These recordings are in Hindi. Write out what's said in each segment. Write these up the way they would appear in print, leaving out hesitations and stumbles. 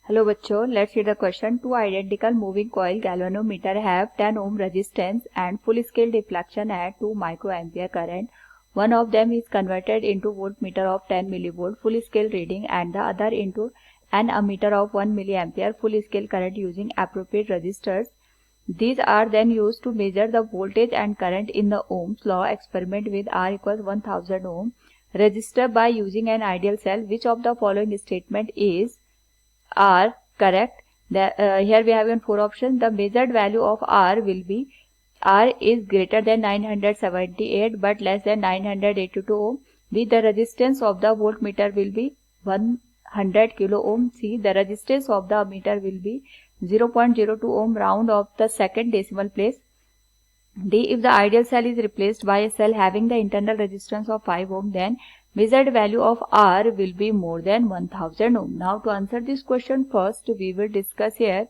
हेलो बच्चों, let's read the question. Two identical moving coil galvanometer have 10 ohm resistance and full scale deflection at 2 microampere current. One of them is converted into voltmeter of 10 millivolt full scale reading and the other into an ammeter of 1 milliampere full scale current using appropriate resistors. These are then used to measure the voltage and current in the Ohm's law experiment with R equals 1000 ohm resistor by using an ideal cell. Which of the following statement is are correct? Here we have 4 options. The measured value of R will be R is greater than 978 but less than 982 ohm. B. The resistance of the voltmeter will be 100 kilo ohm. C. The resistance of the ammeter will be 0.02 ohm round of the second decimal place. D. If the ideal cell is replaced by a cell having the internal resistance of 5 ohm, then measured value of R will be more than 1000 ohm. Now to answer this question, first we will discuss here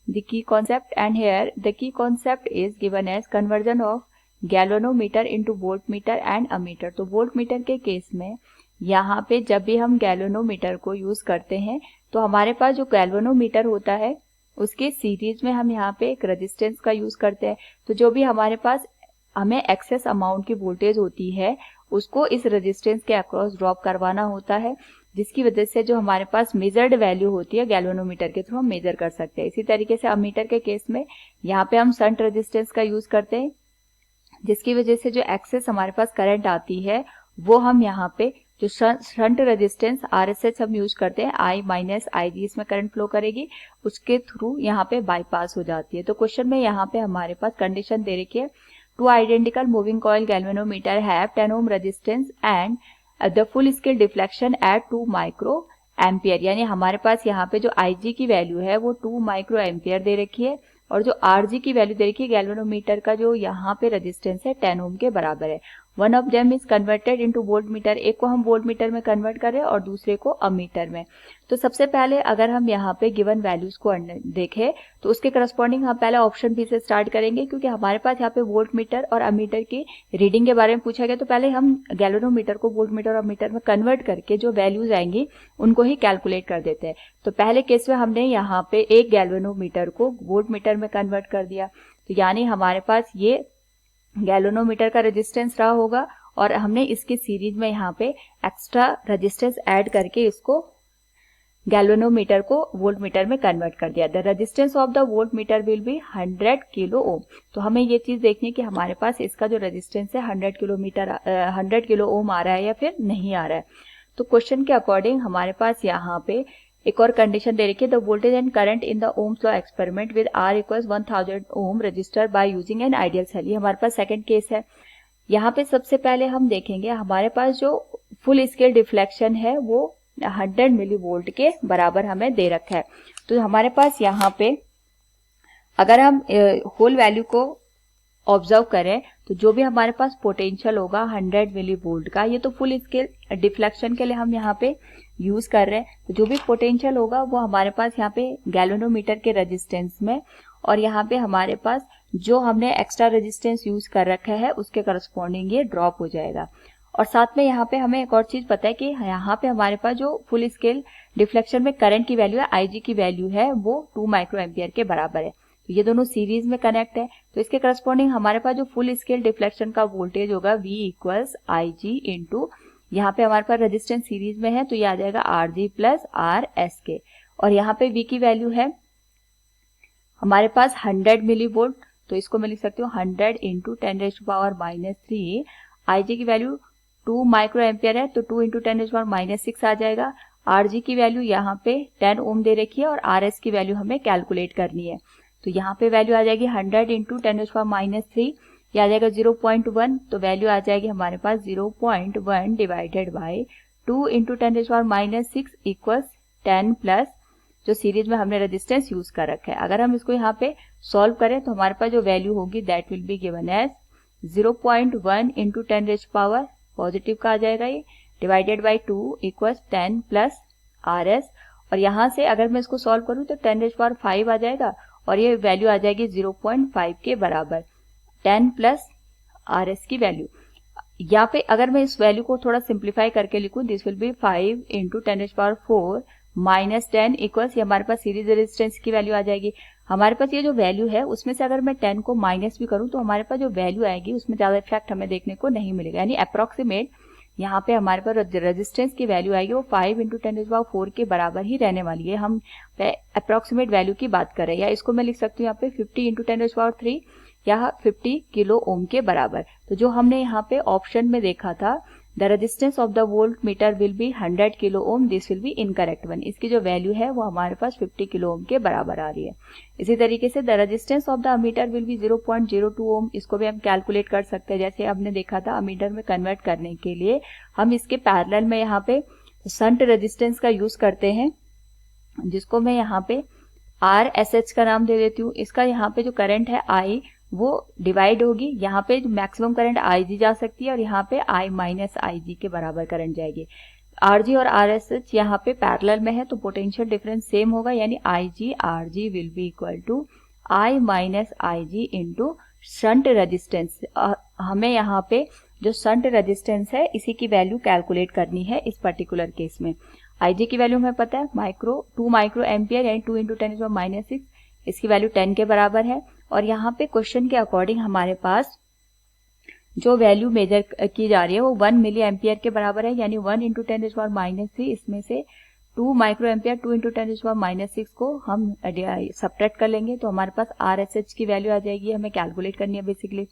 the key concept, and here the key concept is given as conversion of galvanometer into voltmeter and ammeter. तो वोल्टमीटर के केस में यहाँ पे जब भी हम गैल्वेनोमीटर को यूज करते हैं तो हमारे पास जो गैल्वेनोमीटर होता है उसके सीरीज में हम यहाँ पे एक रेजिस्टेंस का यूज करते हैं. तो जो भी हमारे पास हमें एक्सेस अमाउंट की वोल्टेज होती है उसको इस रेजिस्टेंस के अक्रॉस ड्रॉप करवाना होता है, जिसकी वजह से जो हमारे पास मेजर्ड वैल्यू होती है गैल्वेनोमीटर के थ्रू हम मेजर कर सकते हैं. इसी तरीके से अमीटर के केस में यहाँ पे हम शंट रेजिस्टेंस का यूज करते हैं, जिसकी वजह से जो एक्सेस हमारे पास करंट आती है वो हम यहाँ पे जो शंट रेजिस्टेंस RSH हम यूज करते हैं I माइनस IG इसमें करंट फ्लो करेगी, उसके थ्रू यहाँ पे बाईपास हो जाती है. तो क्वेश्चन में यहाँ पे हमारे पास कंडीशन दे रखी है. Two identical moving coil galvanometer have 10 ohm resistance and the full scale deflection at 2 micro ampere. यानी हमारे पास यहाँ पे जो IG की वैल्यू है वो 2 माइक्रो एम्पियर दे रखी है और जो RG की वैल्यू दे रखी है गैल्वेनोमीटर का जो यहाँ पे रेजिस्टेंस है 10 ohm के बराबर है. One of them is converted into voltmeter. एक को हम वोल्टमीटर में कन्वर्ट कर रहे हैं और दूसरे को अमीटर में. तो सबसे पहले अगर हम यहाँ पे गिवन वैल्यूज को देखें तो उसके करस्पॉन्डिंग हम पहले ऑप्शन बी से स्टार्ट करेंगे, क्योंकि हमारे पास यहाँ पे वोल्टमीटर और अमीटर की रीडिंग के बारे में पूछा गया. तो पहले हम गैल्वेनोमीटर को वोल्टमीटर और अमीटर में कन्वर्ट करके जो वैल्यूज आएंगी उनको ही कैलकुलेट कर देते हैं. तो पहले केस में हमने यहाँ पे एक गैल्वेनोमीटर को वोल्टमीटर में कन्वर्ट कर दिया, तो यानी हमारे पास ये गैल्वेनोमीटर का रेजिस्टेंस रहा होगा और हमने इसकी सीरीज में यहाँ पे एक्स्ट्रा रेजिस्टेंस ऐड करके इसको गैल्वेनोमीटर को वोल्टमीटर में कन्वर्ट कर दिया. The resistance of the voltmeter will be 100 kilo ohm. तो हमें ये चीज देखनी है कि हमारे पास इसका जो रेजिस्टेंस है 100 किलो ओम आ रहा है या फिर नहीं आ रहा है. तो क्वेश्चन के अकॉर्डिंग हमारे पास यहाँ पे एक और कंडीशन दे रखी है. The voltage and current in the Ohm's law experiment with R equals 1000 ohm resistor by using an ideal cell. ये हमारे पास सेकंड केस है. यहाँ पे सबसे पहले हम देखेंगे हमारे पास जो फुल स्केल डिफ्लेक्शन है वो 100 मिलीवोल्ट के बराबर हमें दे रखा है. तो हमारे पास यहाँ पे अगर हम होल वैल्यू को ऑब्जर्व करें तो जो भी हमारे पास पोटेंशियल होगा 100 मिलीवोल्ट का, ये तो फुल स्केल डिफ्लेक्शन के लिए हम यहाँ पे यूज कर रहे हैं. तो जो भी पोटेंशियल होगा वो हमारे पास यहाँ पे गैल्वेनोमीटर के रेजिस्टेंस में और यहाँ पे हमारे पास जो हमने एक्स्ट्रा रेजिस्टेंस यूज कर रखा है उसके करस्पॉन्डिंग ये ड्रॉप हो जाएगा. और साथ में यहाँ पे हमें एक और चीज पता है कि यहाँ पे हमारे पास जो फुल स्केल डिफ्लेक्शन में करंट की वैल्यू है IG की वैल्यू है वो 2 माइक्रो एम्पियर के बराबर है. तो ये दोनों सीरीज में कनेक्ट है. तो इसके करस्पॉन्डिंग हमारे पास जो फुल स्केल डिफ्लेक्शन का वोल्टेज होगा V इक्वल्स IG इंटू यहाँ पे हमारे पास रेजिस्टेंस सीरीज में है तो ये आ जाएगा RG प्लस RS के. और यहाँ पे V की वैल्यू है हमारे पास 100 मिलीवोल्ट, तो इसको मैं लिख सकती हूँ 100 इंटू 10⁻³ IG की वैल्यू 2 माइक्रो एम्पियर है तो 2 इंटू 10⁻⁶ आ जाएगा. RG की वैल्यू यहाँ पे 10 ओम दे रखी है और RS की वैल्यू हमें कैलकुलेट करनी है. तो यहाँ पे वैल्यू आ जाएगी 100 इंटू 10⁻³ ये आ जाएगा 0.1. तो वैल्यू आ जाएगी हमारे पास 0.1 divided by 2 into 10⁻⁶ equals 10 plus जो सीरीज में हमने रेजिस्टेंस यूज कर रखा है. अगर हम इसको यहाँ पे सॉल्व करें तो हमारे पास जो वैल्यू होगी that will be given as 0.1 into 10 positive का आ जाएगा ये divided by 2 equals 10 plus RS. और यहाँ से अगर मैं इसको सॉल्व करूँ तो 10⁵ आ जाएगा और ये वैल्यू आ जाएगी 0.5 के बराबर. 10 प्लस RS की वैल्यू यहाँ पे अगर मैं इस वैल्यू को थोड़ा सिंप्लीफाई करके लिखूं this will be 5 into 10⁴ -10 equals, ये हमारे पास सीरीज रेजिस्टेंस की वैल्यू आ जाएगी। हमारे पास ये जो वैल्यू है उसमें से अगर मैं 10 को माइनस भी करूं तो हमारे पास जो वैल्यू आएगी उसमें ज्यादा इफेक्ट हमें देखने को नहीं मिलेगा, यानी अप्रोक्सीमेट यहाँ पे हमारे पास रेजिस्टेंस की वैल्यू आएगी वो 5 × 10⁴ के बराबर ही रहने वाली है। हम अप्रोक्सीमेट वैल्यू की बात कर रहे हैं, या इसको मैं लिख सकती हूँ यहाँ पे 50 × 10⁻³ या 50 किलो ओम के बराबर। तो जो हमने यहाँ पे ऑप्शन में देखा था the resistance of the volt meter will be 100 kilo ohm, this will be incorrect one. इसकी जो वैल्यू है वो हमारे पास 50 किलो ओम के बराबर आ रही है। इसी तरीके से the resistance of the ammeter will be 0.02 ओम, इसको भी हम कैलकुलेट कर सकते हैं। जैसे हमने देखा था अमीटर में कन्वर्ट करने के लिए हम इसके पैरेलल में यहाँ पे शंट रेजिस्टेंस का यूज करते हैं, जिसको मैं यहाँ पे RSH का नाम दे देती हूँ। इसका यहाँ पे जो करंट है I वो डिवाइड होगी, यहाँ पे मैक्सिमम करंट IG जा सकती है और यहाँ पे I - IG के बराबर करंट जाएगी। RG और RSH यहाँ पे पैरेलल में है तो पोटेंशियल डिफरेंस सेम होगा, यानी IG RG will be equal to I - IG into shunt resistance. हमें यहाँ पे जो शंट रेजिस्टेंस है इसी की वैल्यू कैलकुलेट करनी है इस पर्टिकुलर केस में। IG की वैल्यू हमें पता है 2 माइक्रो एम्पियर यानी 2 × 10⁻⁶, इसकी वैल्यू 10 के बराबर है। और यहाँ पे क्वेश्चन के अकॉर्डिंग हमारे पास जो वैल्यू मेजर की जा रही है वो 1 मिली एम्पियर के बराबर है, यानी 1 × 10⁻³ इसमें से 2 माइक्रो एम्पियर 2 × 10⁻⁶ को हम सब्ट्रैक्ट कर लेंगे तो हमारे पास RSH की वैल्यू आ जाएगी, हमें कैलकुलेट करनी है बेसिकली।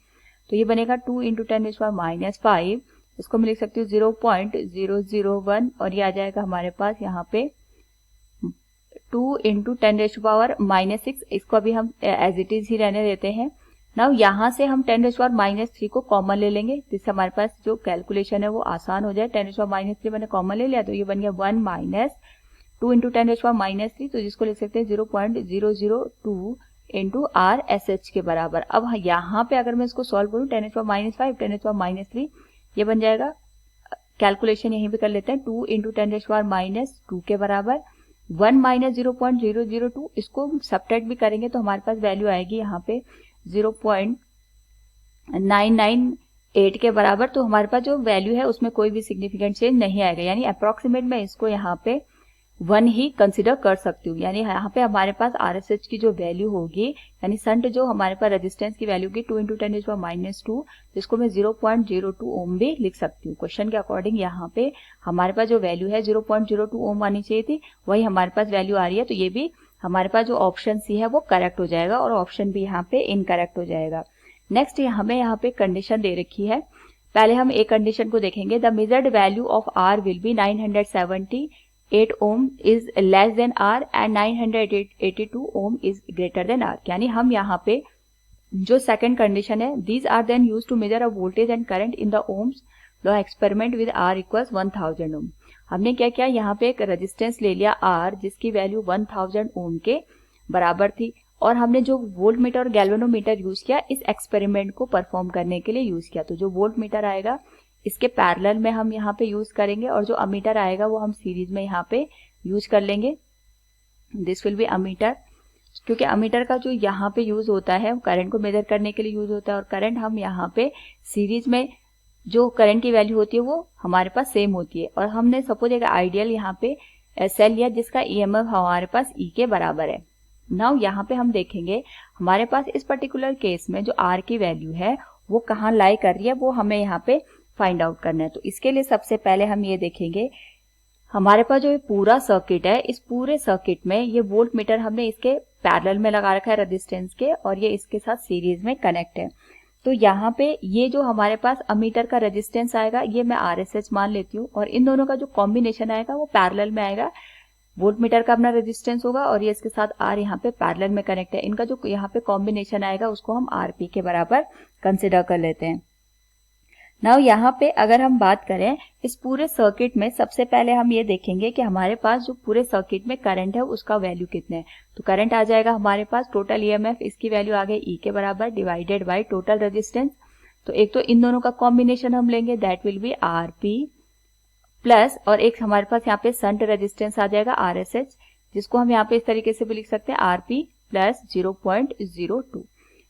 तो ये बनेगा 2 × 10⁻⁵, इसको मैं लिख सकती हूँ 0.001 और ये आ जाएगा हमारे पास यहाँ पे 2 × 10⁻⁻⁶, इसको अभी हम एज इट इज ही रहने देते हैं। नाउ यहाँ से हम 10⁻³ को कॉमन ले लेंगे, जिससे हमारे पास जो कैलकुलेशन है वो आसान हो जाए। 10⁻³ मैंने कॉमन ले लिया तो ये बन गया 1 - 2 × 10⁻³ तो जिसको लिख सकते हैं 0.002 × RSH के बराबर। अब यहाँ पे अगर मैं इसको सॉल्व करूँ 10⁻⁵ 10⁻³ ये बन जाएगा, कैलकुलेशन यहीं पे कर लेते हैं, 2 × 10⁻² के बराबर 1 - 0.002, इसको सब्ट्रैक्ट भी करेंगे तो हमारे पास वैल्यू आएगी यहाँ पे 0.998 के बराबर। तो हमारे पास जो वैल्यू है उसमें कोई भी सिग्निफिकेंट चेंज नहीं आएगा, यानी अप्रोक्सीमेट मैं इसको यहाँ पे 1 ही कंसिडर कर सकती हूँ। यानी यहाँ पे हमारे पास RSH की जो वैल्यू होगी, यानी शंट जो हमारे पास रेजिस्टेंस की वैल्यू की 2 × 10⁻², जिसको मैं 0.02 ओम भी लिख सकती हूँ। क्वेश्चन के अकॉर्डिंग यहाँ पे हमारे पास जो वैल्यू है 0.02 ओम आनी चाहिए थी, वही हमारे पास वैल्यू आ रही है। तो ये भी हमारे पास जो ऑप्शन सी है वो करेक्ट हो जाएगा और ऑप्शन बी यहाँ पे इनकरेक्ट हो जाएगा। नेक्स्ट हमें यहाँ पे कंडीशन दे रखी है, पहले हम एक कंडीशन को देखेंगे। The measured value of R will be 978 ohm is less than R and 982 ohm is greater than R। यानी हम यहाँ पे जो सेकंड कंडीशन है, these are then use to measure a voltage and current in the Ohm's law experiment with R equals 1000 ohm. हमने क्या किया, यहाँ पे एक रेजिस्टेंस ले लिया R जिसकी वैल्यू 1000 ओम के बराबर थी और हमने जो वोल्ट मीटर और गैल्वेनोमीटर यूज किया इस एक्सपेरिमेंट को परफॉर्म करने के लिए यूज किया। तो जो वोल्ट मीटर आएगा इसके पैरेलल में हम यहाँ पे यूज करेंगे और जो अमीटर आएगा वो हम सीरीज में यहाँ पे यूज कर लेंगे। दिस विल बी अमीटर, क्योंकि अमीटर का जो यहाँ पे यूज होता है करंट को मेजर करने के लिए यूज होता है और करंट हम यहाँ पे सीरीज में जो करंट की वैल्यू होती है वो हमारे पास सेम होती है। और हमने सपोज एक आइडियल यहाँ पे सेल लिया जिसका EMF हमारे पास E के बराबर है। नाउ यहाँ पे हम देखेंगे हमारे पास इस पर्टिकुलर केस में जो R की वैल्यू है वो कहाँ लाई कर रही है, वो हमें यहाँ पे फाइंड आउट करना है। तो इसके लिए सबसे पहले हम ये देखेंगे हमारे पास जो ये पूरा सर्किट है, इस पूरे सर्किट में ये वोल्ट मीटर हमने इसके पैरेलल में लगा रखा है रेजिस्टेंस के और ये इसके साथ सीरीज में कनेक्ट है। तो यहाँ पे ये जो हमारे पास अमीटर का रेजिस्टेंस आएगा ये मैं RSH मान लेती हूँ और इन दोनों का जो कॉम्बिनेशन आएगा वो पैरेलल में आएगा। वोल्ट मीटर का अपना रेजिस्टेंस होगा और ये इसके साथ R यहाँ पे पैरेलल में कनेक्ट है। इनका जो यहाँ पे कॉम्बिनेशन आएगा उसको हम RP के बराबर कंसिडर कर लेते हैं। नाउ यहाँ पे अगर हम बात करें इस पूरे सर्किट में, सबसे पहले हम ये देखेंगे कि हमारे पास जो पूरे सर्किट में करंट है उसका वैल्यू कितने है। तो करंट आ जाएगा हमारे पास टोटल EMF, इसकी वैल्यू आ गई E के बराबर डिवाइडेड बाय टोटल रेजिस्टेंस। तो एक तो इन दोनों का कॉम्बिनेशन हम लेंगे, that will B RP plus, और एक हमारे पास यहाँ पे शंट रेजिस्टेंस आ जाएगा RSH, जिसको हम यहाँ पे इस तरीके से भी लिख सकते हैं RP प्लस 0.02।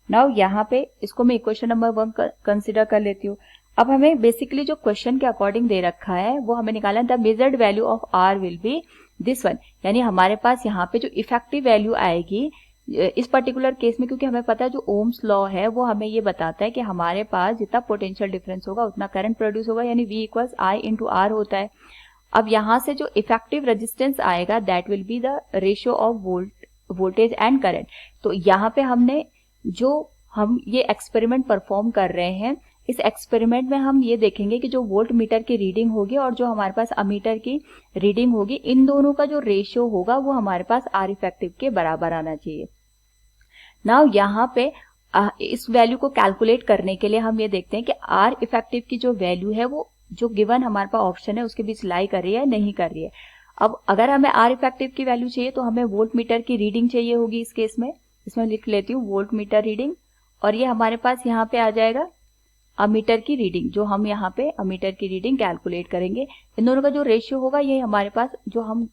नाउ यहाँ पे इसको मैं इक्वेशन नंबर 1 कंसिडर कर लेती हूँ। अब हमें बेसिकली जो क्वेश्चन के अकॉर्डिंग दे रखा है वो हमें निकालना है। The measured value of R will B this one, यानी हमारे पास यहाँ पे जो इफेक्टिव वैल्यू आएगी इस पर्टिकुलर केस में, क्योंकि हमें पता है जो ओम्स लॉ है वो हमें ये बताता है कि हमारे पास जितना पोटेंशियल डिफरेंस होगा उतना करंट प्रोड्यूस होगा, यानी V equals I into R होता है। अब यहाँ से जो इफेक्टिव रेजिस्टेंस आएगा that will be the ratio of voltage and current. तो यहाँ पे हमने जो हम ये एक्सपेरिमेंट परफॉर्म कर रहे हैं, इस एक्सपेरिमेंट में हम ये देखेंगे कि जो वोल्ट मीटर की रीडिंग होगी और जो हमारे पास अमीटर की रीडिंग होगी, इन दोनों का जो रेशियो होगा वो हमारे पास आर इफेक्टिव के बराबर आना चाहिए। नाउ यहाँ पे इस वैल्यू को कैलकुलेट करने के लिए हम ये देखते हैं कि आर इफेक्टिव की जो वैल्यू है वो जो गिवन हमारे पास ऑप्शन है उसके बीच लाई कर रही है नहीं कर रही है। अब अगर हमें आर इफेक्टिव की वैल्यू चाहिए तो हमें वोल्ट मीटर की रीडिंग चाहिए होगी। इस केस में इसमें लिख लेती हूँ वोल्ट मीटर रीडिंग, और ये हमारे पास यहाँ पे आ जाएगा अमीटर की रीडिंग, जो हम यहाँ पे अमीटर की रीडिंग कैलकुलेट करेंगे। इन दोनों का जो रेशियो होगा ये हमारे पास जो हम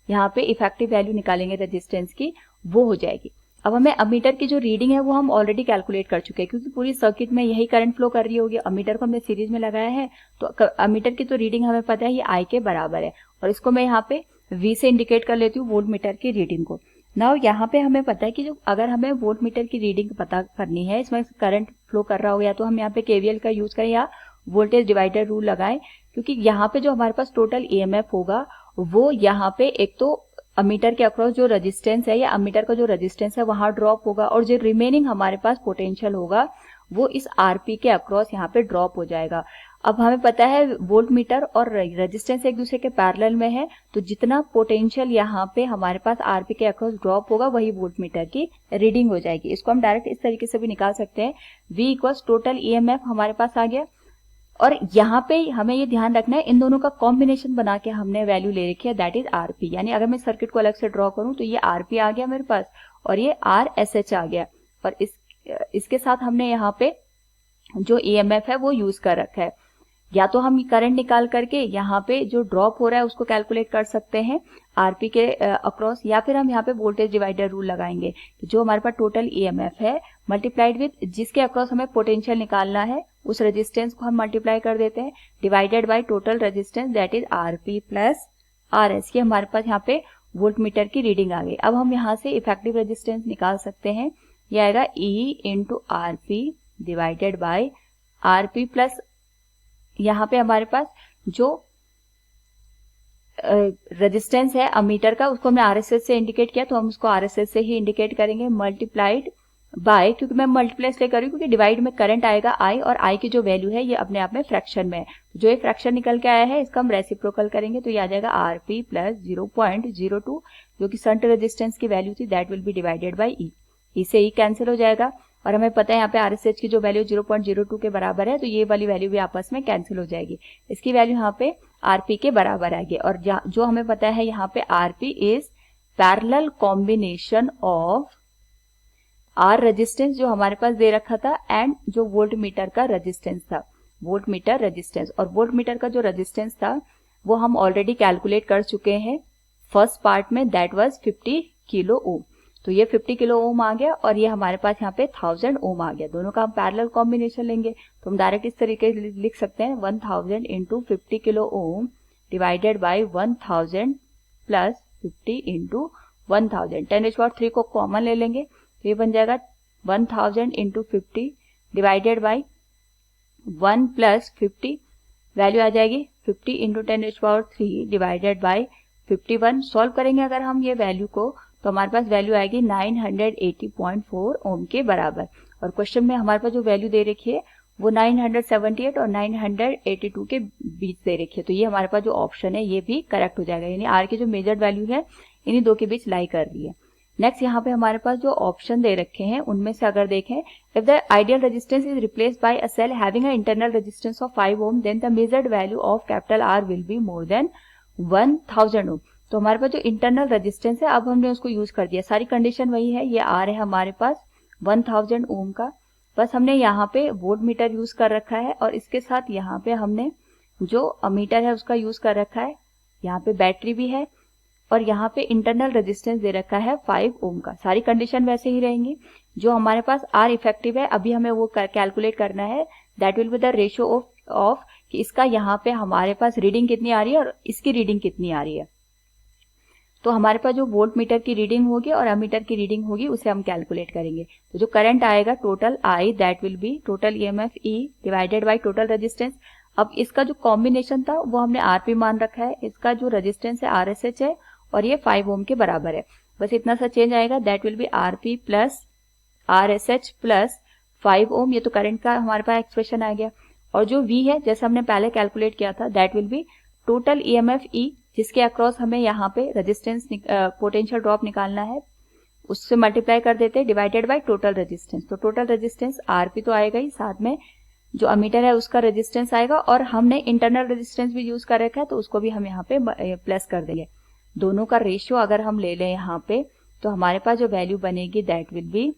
यहाँ पे इफेक्टिव वैल्यू निकालेंगे रेजिस्टेंस की वो हो जाएगी। अब हमें अमीटर की जो रीडिंग है वो हम ऑलरेडी कैलकुलेट कर चुके हैं, क्योंकि पूरी सर्किट में यही करंट फ्लो कर रही होगी। अमीटर को हमने सीरीज में लगाया है तो अमीटर की तो रीडिंग हमें पता है ये I के बराबर है, और इसको मैं यहाँ पे V से इंडिकेट कर लेती हूँ वोल्ट मीटर की रीडिंग को। नाउ यहाँ पे हमें पता है कि जो अगर हमें वोल्ट मीटर की रीडिंग पता करनी है, इसमें करंट फ्लो कर रहा हो, या तो हम यहाँ पे KVL का यूज करें या वोल्टेज डिवाइडर रूल लगाएं, क्योंकि यहाँ पे जो हमारे पास टोटल EMF होगा वो यहाँ पे एक तो अमीटर के अक्रॉस जो रेजिस्टेंस है या अमीटर का जो रेजिस्टेंस है वहां ड्रॉप होगा, और जो रिमेनिंग हमारे पास पोटेंशियल होगा वो इस RP के अक्रॉस यहाँ पे ड्रॉप हो जाएगा। अब हमें पता है वोल्ट मीटर और रेजिस्टेंस एक दूसरे के पैरेलल में है, तो जितना पोटेंशियल यहाँ पे हमारे पास RP के अक्रॉस ड्रॉप होगा वही वोल्ट मीटर की रीडिंग हो जाएगी। इसको हम डायरेक्ट इस तरीके से भी निकाल सकते हैं, V इक्वल्स टोटल EMF हमारे पास आ गया, और यहाँ पे हमें ये ध्यान रखना है इन दोनों का कॉम्बिनेशन बना के हमने वैल्यू ले रखी है दैट इज RP। यानी अगर मैं सर्किट को अलग से ड्रॉ करूं तो ये RP आ गया मेरे पास और ये RSH आ गया, और इसके साथ हमने यहाँ पे जो EMF है वो यूज कर रखा है। या तो हम करंट निकाल करके यहाँ पे जो ड्रॉप हो रहा है उसको कैलकुलेट कर सकते हैं RP के अक्रॉस, या फिर हम यहाँ पे वोल्टेज डिवाइडर रूल लगाएंगे। जो हमारे पास टोटल EMF है मल्टीप्लाइड विथ जिसके अक्रॉस हमें पोटेंशियल निकालना है उस रेजिस्टेंस को हम मल्टीप्लाई कर देते हैं divided by total resistance that is RP plus RS। ये हमारे पास यहाँ पे वोल्ट मीटर की रीडिंग आ गई। अब हम यहाँ से इफेक्टिव रेजिस्टेंस निकाल सकते हैं, ये आएगा E into RP divided by RP plus यहाँ पे हमारे पास जो रेजिस्टेंस है अमीटर का उसको हमने RSS से इंडिकेट किया तो हम उसको RSS से ही इंडिकेट करेंगे मल्टीप्लाइड बाय, क्योंकि मैं मल्टीप्लाई इसलिए कर रही हूँ क्योंकि डिवाइड में करंट आएगा I और I की जो वैल्यू है ये अपने आप में फ्रैक्शन में है। जो ये फ्रैक्शन निकल के आया है इसका हम रेसिप्रोकल करेंगे तो ये आ जाएगा RP प्लस 0.02 जो कि शंट रेजिस्टेंस की वैल्यू थी that will B divided by E। E से E कैंसिल हो जाएगा और हमें पता है यहाँ पे RSH की जो वैल्यू 0.02 के बराबर है तो ये वाली वैल्यू भी आपस में कैंसिल हो जाएगी। इसकी वैल्यू यहाँ पे RP के बराबर आएगी, और जो हमें पता है यहाँ पे RP is parallel combination of R resistance जो हमारे पास दे रखा था एंड जो वोल्ट मीटर का रेजिस्टेंस था, वोल्ट मीटर रेजिस्टेंस। और वोल्ट मीटर का जो रेजिस्टेंस था वो हम ऑलरेडी कैलकुलेट कर चुके हैं फर्स्ट पार्ट में, दैट वाज 50 किलो ओम। तो ये 50 किलो ओम आ गया और ये हमारे पास यहाँ पे 1000 ओम आ गया। दोनों का हम पैरेलल कॉम्बिनेशन लेंगे तो हम डायरेक्ट इस तरीके से लिख सकते हैं 1000 into 50 kilo ohm divided by 1000 plus 50 into 1000। 10⁻³ को कॉमन ले लेंगे तो ये बन जाएगा 1000 into 50 divided by 1 plus 50, value आ जाएगी 50 इंटू 10⁻³ डिवाइडेड बाई 51। सॉल्व करेंगे अगर हम ये वैल्यू को तो हमारे पास वैल्यू आएगी 980.4 ओम के बराबर। और क्वेश्चन में हमारे पास जो वैल्यू दे रखी है वो 978 और 982 के बीच दे रखी है, तो ये हमारे पास जो ऑप्शन है ये भी करेक्ट हो जाएगा, यानी आर की जो मेजर्ड वैल्यू है इन्हीं दो के बीच लाई कर रही है। नेक्स्ट यहाँ पे हमारे पास जो ऑप्शन दे रखे हैं उनमें से अगर देखें, if the ideal resistance is replaced by a cell having a internal resistance of 5 ohm then the measured value of capital R will be more than 1000 ohm. तो हमारे पास जो इंटरनल रेजिस्टेंस है अब हमने उसको यूज कर दिया, सारी कंडीशन वही है, ये R है हमारे पास 1000 ओम का, बस हमने यहाँ पे वोल्ट मीटर यूज कर रखा है और इसके साथ यहाँ पे हमने जो अमीटर है उसका यूज कर रखा है, यहाँ पे बैटरी भी है और यहाँ पे इंटरनल रेजिस्टेंस दे रखा है 5 ओम का। सारी कंडीशन वैसे ही रहेंगी। जो हमारे पास R इफेक्टिव है अभी हमें वो कैलकुलेट करना है, that will be the ratio of कि इसका यहाँ पे हमारे पास रीडिंग कितनी आ रही है और इसकी रीडिंग कितनी आ रही है। तो हमारे पास जो वोल्ट मीटर की रीडिंग होगी और अमीटर की रीडिंग होगी उसे हम कैलकुलेट करेंगे। तो जो करंट आएगा total I, that will B total EMF E divided by total resistance. अब इसका जो कॉम्बिनेशन था वो हमने आरपी मान रखा है, इसका जो रेजिस्टेंस है आरएसएच है और ये 5 ओम के बराबर है। बस इतना सा चेंज आएगा, that will be RP plus RSH plus 5 ohm. ये तो करंट का हमारे पास एक्सप्रेशन आ गया। और जो V है जैसे हमने पहले कैलकुलेट किया था, that will B total EMF E, जिसके अक्रॉस हमें यहाँ पे रेजिस्टेंस पोटेंशियल ड्रॉप निकालना है, उससे मल्टीप्लाई कर देते हैं डिवाइडेड बाय टोटल रेजिस्टेंस। तो टोटल रेजिस्टेंस आरपी तो आएगा ही, साथ में जो अमीटर है उसका रेजिस्टेंस आएगा और हमने इंटरनल रेजिस्टेंस भी यूज कर रखा है तो उसको भी हम यहाँ पे प्लस कर देंगे। दोनों का रेशियो अगर हम ले लें यहाँ पे तो हमारे पास जो वैल्यू बनेगी that will be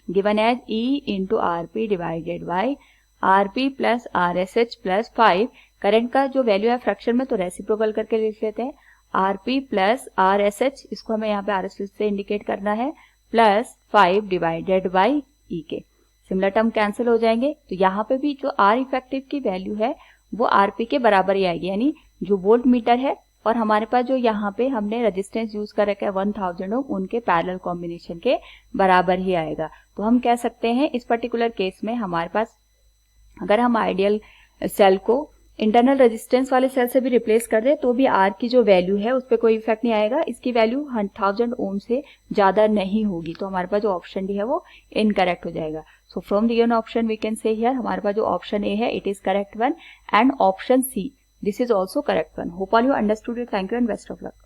given as E into RP divided by RP plus RSH plus 5। Current का जो वैल्यू है फ्रैक्शन में तो रेसिप्रोकल करके लिख लेते हैं, आरपी प्लस आरएसएच, इसको हमें यहाँ पे आरएसएच से इंडिकेट करना है, प्लस 5 डिवाइडेड बाय ई के। सिमिलर टर्म कैंसिल हो जाएंगे तो यहाँ पे भी जो आर इफेक्टिव की वैल्यू है वो आरपी के बराबर ही आएगी, यानी जो वोल्ट मीटर है और हमारे पास जो यहाँ पे हमने रेजिस्टेंस यूज कर रखा है 1000 ओम, उनके पैरेलल कॉम्बिनेशन के बराबर ही आएगा। तो हम कह सकते हैं इस पर्टिकुलर केस में हमारे पास अगर हम आइडियल सेल को इंटरनल रेजिस्टेंस वाले सेल से भी रिप्लेस कर दे तो भी आर की जो वैल्यू है उस पर कोई इफेक्ट नहीं आएगा, इसकी वैल्यू 1000 ओम से ज्यादा नहीं होगी। तो हमारे पास जो ऑप्शन डी है वो इनकरेक्ट हो जाएगा। So from the given option we can say here हमारे पास जो ऑप्शन ए है it is correct one and option C this is also correct one. Hope all you understood it. Thank you and best of luck.